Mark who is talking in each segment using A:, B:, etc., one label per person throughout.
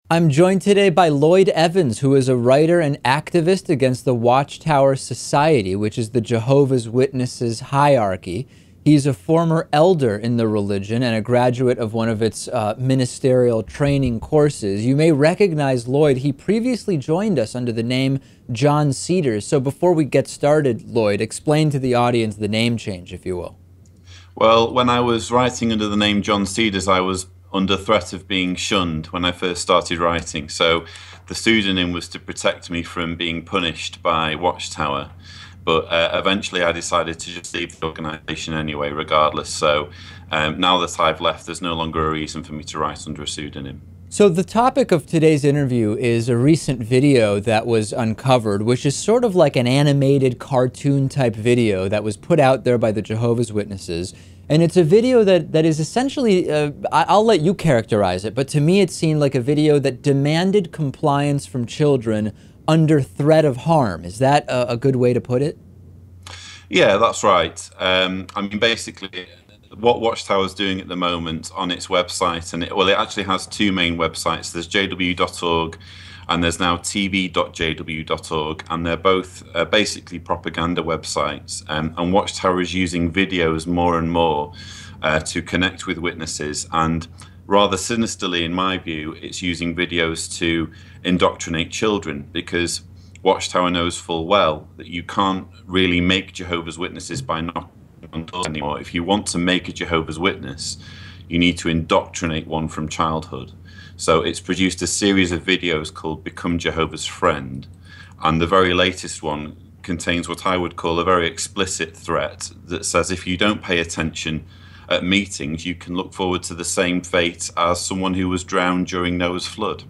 A: I'm joined today by Lloyd Evans, who is a writer and activist against the Watchtower Society, which is the Jehovah's Witnesses hierarchy. He's a former elder in the religion and a graduate of one of its ministerial training courses. You may recognize Lloyd. He previously joined us under the name John Cedars. So before we get started, Lloyd, explain to the audience the name change, if you will.
B: Well, when I was writing under the name John Cedars, I was under threat of being shunned when I first started writing. So the pseudonym was to protect me from being punished by Watchtower. But eventually I decided to just leave the organisation anyway, regardless. So now that I've left, there's no longer a reason for me to write under a pseudonym.
A: So the topic of today's interview is a recent video that was uncovered, which is sort of like an animated cartoon type video that was put out there by the Jehovah's Witnesses. And it's a video that is essentially, I'll let you characterize it, but to me it seemed like a video that demanded compliance from children under threat of harm. Is that a good way to put it?
B: Yeah, that's right. I mean, basically, what Watchtower is doing at the moment on its website, and it actually has two main websites. There's jw.org and there's now tv.jw.org, and they're both basically propaganda websites. And Watchtower is using videos more and more to connect with witnesses, and rather sinisterly, in my view, it's using videos to indoctrinate children, because Watchtower knows full well that you can't really make Jehovah's Witnesses by knocking on doors anymore. If you want to make a Jehovah's Witness, you need to indoctrinate one from childhood. So it's produced a series of videos called Become Jehovah's Friend, and the very latest one contains what I would call a very explicit threat that says if you don't pay attention at meetings, you can look forward to the same fate as someone who was drowned during Noah's flood.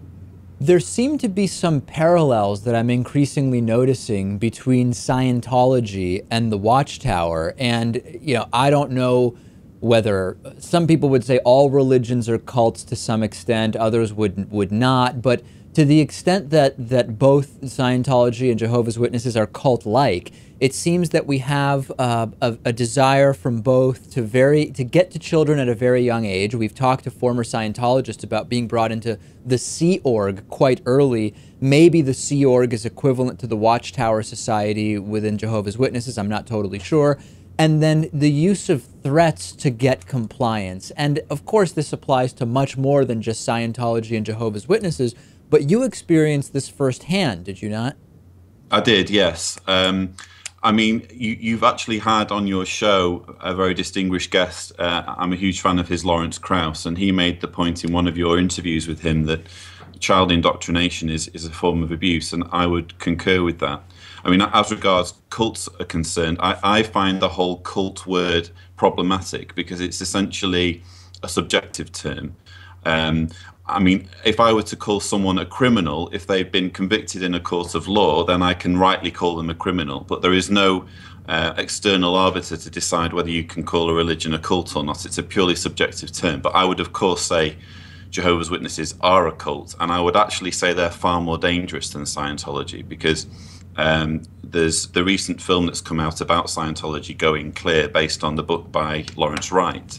A: There seem to be some parallels that I'm increasingly noticing between Scientology and the Watchtower. And, I don't know whether some people would say all religions are cults to some extent, others would not. But to the extent that both Scientology and Jehovah's Witnesses are cult-like, it seems that we have a desire from both to get to children at a very young age. We've talked to former Scientologists about being brought into the Sea Org quite early. Maybe the Sea Org is equivalent to the Watchtower Society within Jehovah's Witnesses. I'm not totally sure. And then the use of threats to get compliance. And of course, this applies to much more than just Scientology and Jehovah's Witnesses. But you experienced this firsthand, did you not?
B: I did, yes. I mean, you've actually had on your show a very distinguished guest. I'm a huge fan of his, Lawrence Krauss, and he made the point in one of your interviews with him that child indoctrination is a form of abuse, and I would concur with that. I mean, as regards cults are concerned, I find the whole cult word problematic because it's essentially a subjective term. I mean, if I were to call someone a criminal, if they've been convicted in a court of law, then I can rightly call them a criminal. But there is no external arbiter to decide whether you can call a religion a cult or not. It's a purely subjective term. But I would, of course, say Jehovah's Witnesses are a cult. And I would actually say they're far more dangerous than Scientology, because there's the recent film that's come out about Scientology, Going Clear, based on the book by Lawrence Wright.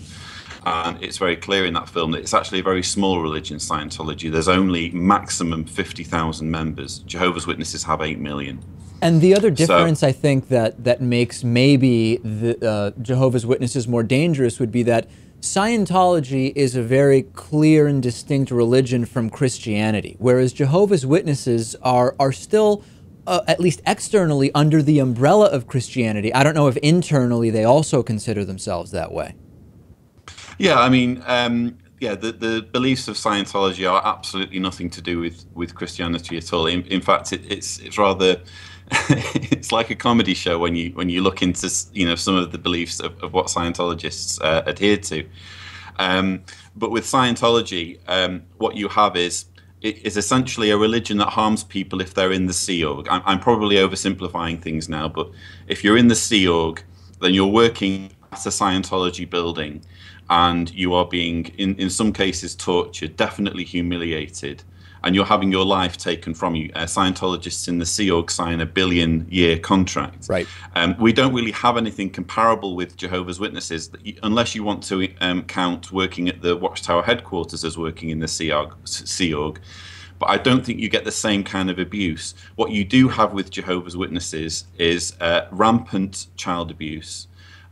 B: And it's very clear in that film that it's actually a very small religion, Scientology. There's only maximum 50,000 members. Jehovah's Witnesses have 8 million.
A: And the other difference, I think, that makes maybe the Jehovah's Witnesses more dangerous would be that Scientology is a very clear and distinct religion from Christianity, whereas Jehovah's Witnesses are still, at least externally, under the umbrella of Christianity. I don't know if internally they also consider themselves that way.
B: Yeah, I mean, the beliefs of Scientology are absolutely nothing to do with Christianity at all. In fact, it's rather it's like a comedy show when you look into some of the beliefs of what Scientologists adhere to. But with Scientology, what you have is essentially a religion that harms people if they're in the Sea Org. I'm probably oversimplifying things now, but if you're in the Sea Org, then you're working at a Scientology building, and you are being, in some cases, tortured, definitely humiliated, and you're having your life taken from you. Scientologists in the Sea Org sign a billion-year contract.
A: Right.
B: We don't really have anything comparable with Jehovah's Witnesses, unless you want to count working at the Watchtower headquarters as working in the Sea Org. but I don't think you get the same kind of abuse. What you do have with Jehovah's Witnesses is rampant child abuse,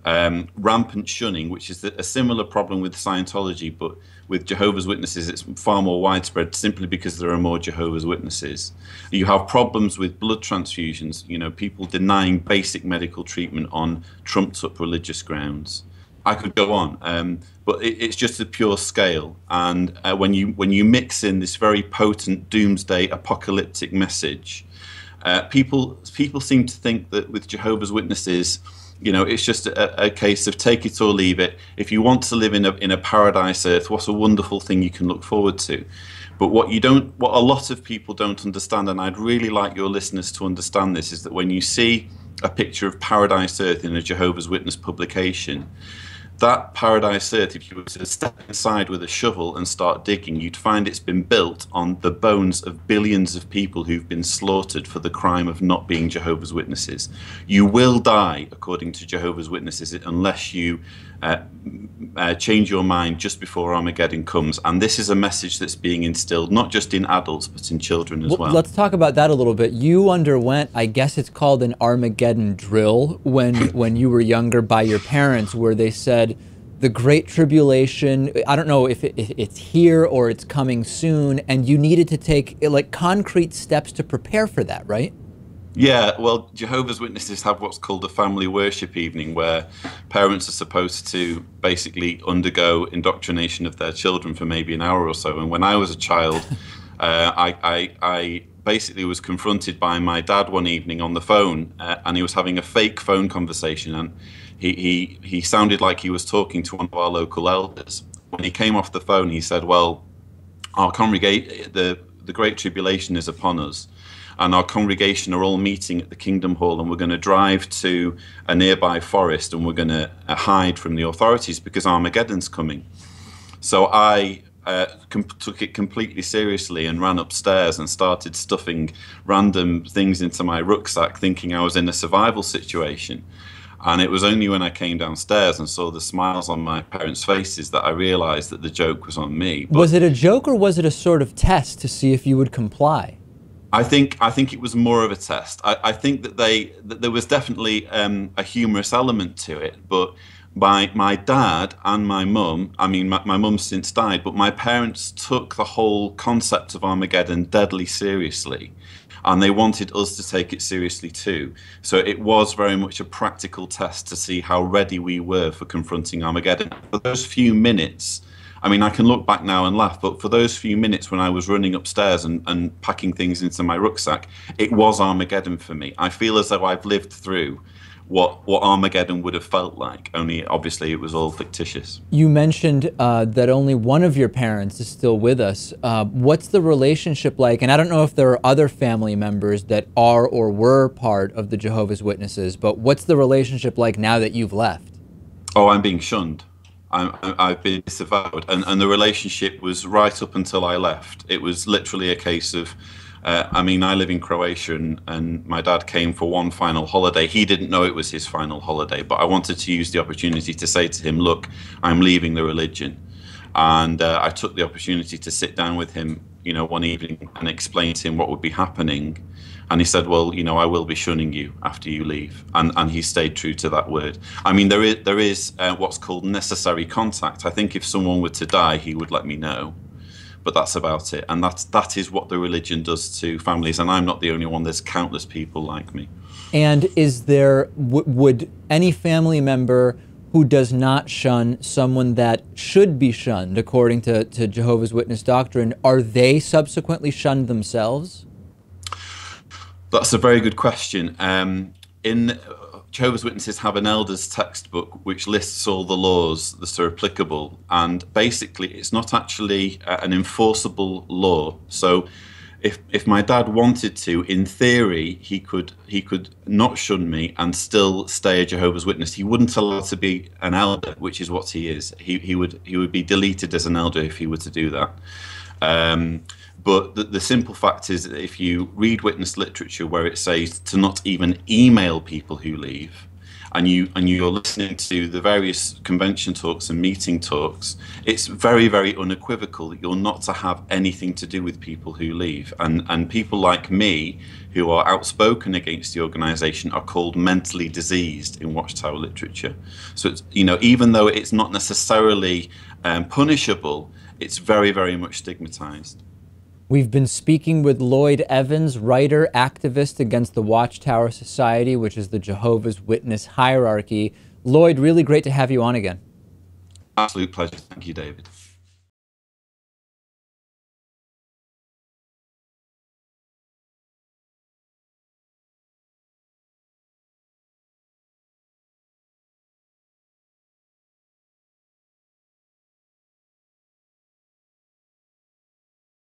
B: rampant shunning, which is a similar problem with Scientology, but with Jehovah's Witnesses it's far more widespread simply because there are more Jehovah's Witnesses. You have problems with blood transfusions, you know, people denying basic medical treatment on trumped up religious grounds. I could go on, but it's just a pure scale. And when you mix in this very potent doomsday apocalyptic message, people seem to think that with Jehovah's Witnesses, you know, it's just a case of take it or leave it. If you want to live in a paradise earth, what a wonderful thing you can look forward to. But what a lot of people don't understand, and I'd really like your listeners to understand this, is that when you see a picture of paradise earth in a Jehovah's Witness publication, that paradise earth, if you were to step inside with a shovel and start digging, you'd find it's been built on the bones of billions of people who've been slaughtered for the crime of not being Jehovah's Witnesses. You will die, according to Jehovah's Witnesses, unless you change your mind just before Armageddon comes. And this is a message that's being instilled not just in adults, but in children as well.
A: Let's talk about that a little bit. You underwent, I guess it's called an Armageddon drill when you were younger by your parents, where they said, the Great Tribulation, I don't know if it's here or it's coming soon, and you needed to take like concrete steps to prepare for that, right?
B: Yeah, well, Jehovah's Witnesses have what's called a family worship evening, where parents are supposed to basically undergo indoctrination of their children for maybe an hour or so. And when I was a child, I basically was confronted by my dad one evening on the phone, and he was having a fake phone conversation, and he sounded like he was talking to one of our local elders. When he came off the phone, he said, well, our the Great Tribulation is upon us, and our congregation are all meeting at the Kingdom Hall, and we're going to drive to a nearby forest, and we're going to hide from the authorities because Armageddon's coming. So I took it completely seriously and ran upstairs and started stuffing random things into my rucksack, thinking I was in a survival situation. And it was only when I came downstairs and saw the smiles on my parents' faces that I realized that the joke was on me. But
A: was it a joke, or was it a sort of test to see if you would comply?
B: I think it was more of a test. I think that there was definitely a humorous element to it, but my dad and my mum, I mean, my mum's since died, but my parents took the whole concept of Armageddon deadly seriously, and they wanted us to take it seriously too. So it was very much a practical test to see how ready we were for confronting Armageddon. For those few minutes, I mean, I can look back now and laugh, but for those few minutes when I was running upstairs and packing things into my rucksack, it was Armageddon for me. I feel as though I've lived through what Armageddon would have felt like, only obviously it was all fictitious.
A: You mentioned that only one of your parents is still with us. What's the relationship like? And I don't know if there are other family members that are or were part of the Jehovah's Witnesses, but what's the relationship like now that you've left?
B: Oh, I'm being shunned. I've been disavowed, and the relationship was right up until I left. It was literally a case of, I mean, I live in Croatia, and my dad came for one final holiday. He didn't know it was his final holiday, but I wanted to use the opportunity to say to him, look, I'm leaving the religion. And I took the opportunity to sit down with him, you know, one evening and explain to him what would be happening. And he said, well, you know, I will be shunning you after you leave. And he stayed true to that word. I mean, there is what's called necessary contact. I think if someone were to die, he would let me know. But that's about it. And that is what the religion does to families. And I'm not the only one. There's countless people like me.
A: And is there, would any family member who does not shun someone that should be shunned, according to Jehovah's Witness doctrine, are they subsequently shunned themselves?
B: That's a very good question. In Jehovah's Witnesses have an elders textbook which lists all the laws that are applicable, and basically it's not actually an enforceable law. So if my dad wanted to, in theory, he could not shun me and still stay a Jehovah's Witness. He wouldn't allow to be an elder, which is what he is. He would be deleted as an elder if he were to do that. But the simple fact is that if you read witness literature where it says to not even email people who leave, and you're listening to the various convention talks and meeting talks, it's very, very unequivocal that you're not to have anything to do with people who leave. And people like me, who are outspoken against the organization, are called mentally diseased in Watchtower literature. So it's, even though it's not necessarily punishable, it's very, very much stigmatized.
A: We've been speaking with Lloyd Evans, writer, activist against the Watchtower Society, which is the Jehovah's Witness hierarchy. Lloyd, really great to have you on again.
B: Absolute pleasure. Thank you, David.